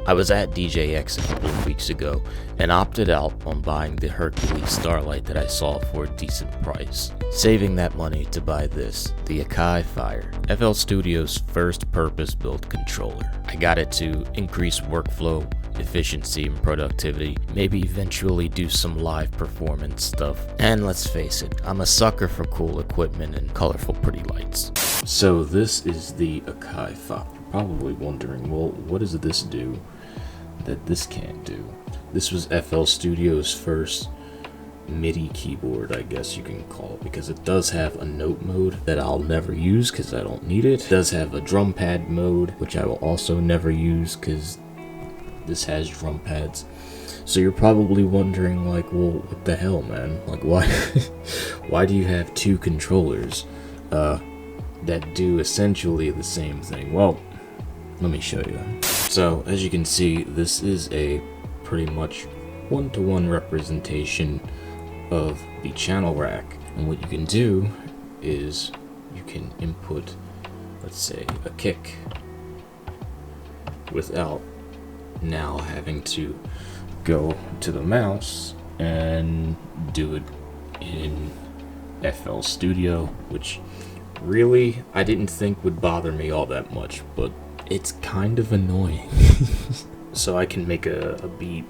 I was at DJX a couple of weeks ago and opted out on buying the Hercules Starlight that I saw for a decent price, saving that money to buy this, the AKAI Fire, FL Studio's first purpose-built controller. I got it to increase workflow, efficiency, and productivity, maybe eventually do some live performance stuff. And let's face it, I'm a sucker for cool equipment and colorful pretty lights. So this is the AKAI Fire. Probably wondering, well, what does this do that this can't do? This was FL Studio's first MIDI keyboard, I guess you can call it, because it does have a note mode that I'll never use because I don't need it. It does have a drum pad mode, which I will also never use because this has drum pads. So you're probably wondering, like, well, what the hell, man? Like, why do you have two controllers that do essentially the same thing? Well, let me show you. So as you can see, this is a pretty much one-to-one representation of the channel rack. And what you can do is you can input, let's say, a kick without now having to go to the mouse and do it in FL Studio, which really I didn't think would bother me all that much, but it's kind of annoying. So I can make a beat.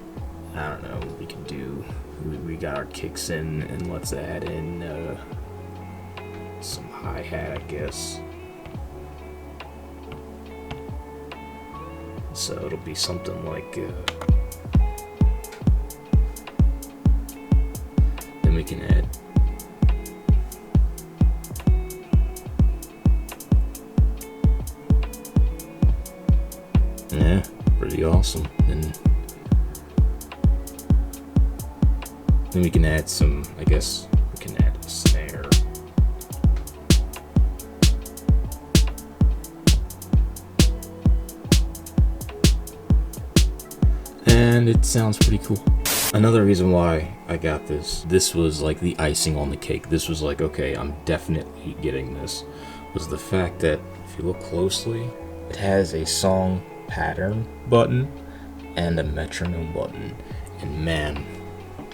I don't know, we got our kicks in, and let's add in some hi-hat, I guess. So it'll be something like then we can add pretty awesome. And then we can add some, I guess we can add a snare. And it sounds pretty cool. Another reason why I got this was like the icing on the cake. This was like, okay, I'm definitely getting this, was the fact that if you look closely, it has a song pattern button and a metronome button. And man,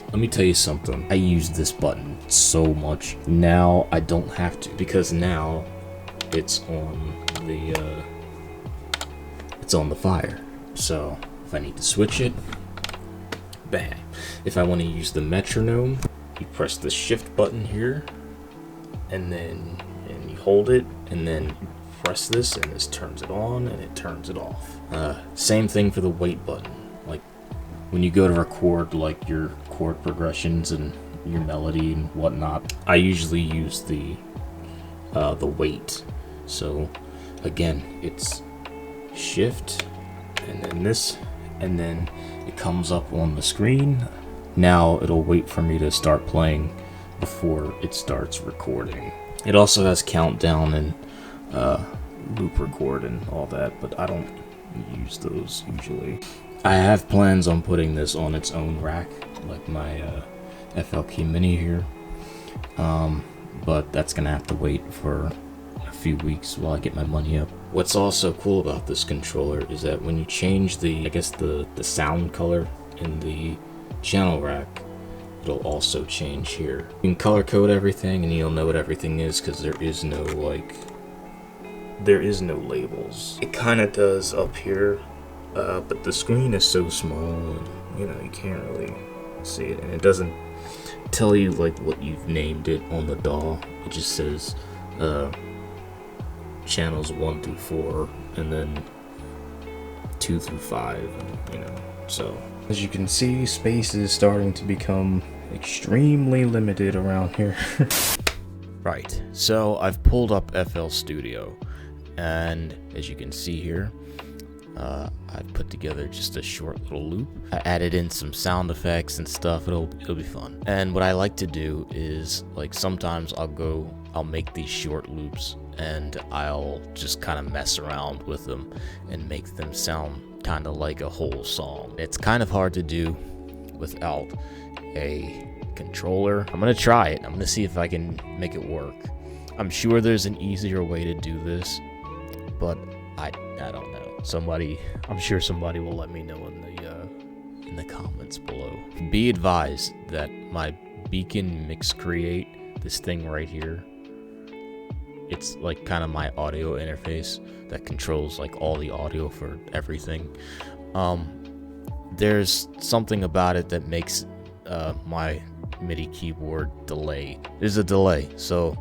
let me tell you something, I use this button so much. Now I don't have to, because now it's on the Fire. So if I need to switch it, bang. If I want to use the metronome, you press the shift button here, and you hold it, and then press this, and this turns it on and it turns it off. Same thing for the wait button. Like when you go to record like your chord progressions and your melody and whatnot, I usually use the wait. So again, it's shift and then this, and then it comes up on the screen. Now it'll wait for me to start playing before it starts recording. It also has countdown and loop record and all that, but I don't use those usually. I have plans on putting this on its own rack, like my FL Key Mini here, but that's gonna have to wait for a few weeks while I get my money up. What's also cool about this controller is that when you change the sound color in the channel rack, it'll also change here. You can color code everything and you'll know what everything is, because there is no labels. It kind of does up here, but the screen is so small and you can't really see it, and it doesn't tell you like what you've named it on the DAW. It just says channels 1 through 4 and then 2 through 5, and, so as you can see, space is starting to become extremely limited around here. Right, so I've pulled up FL Studio, and as you can see here, I've put together just a short little loop. I added in some sound effects and stuff. It'll be fun. And what I like to do is, like, sometimes I'll make these short loops and I'll just kind of mess around with them and make them sound kind of like a whole song. It's kind of hard to do without a controller. I'm gonna try it. I'm gonna see if I can make it work. I'm sure there's an easier way to do this, but I don't know. I'm sure somebody will let me know in the comments below. Be advised that my Beacon Mix Create, this thing right here, it's like kind of my audio interface that controls like all the audio for everything. There's something about it that makes my MIDI keyboard delay. There's a delay, so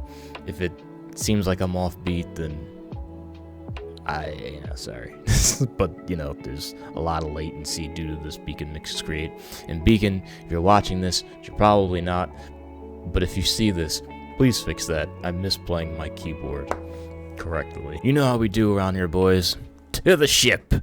if it seems like I'm off beat, then sorry. But there's a lot of latency due to this Beacon Mix Create. And Beacon, if you're watching this, which you're probably not, but if you see this, please fix that. I miss playing my keyboard correctly. You know how we do around here, boys. To the ship!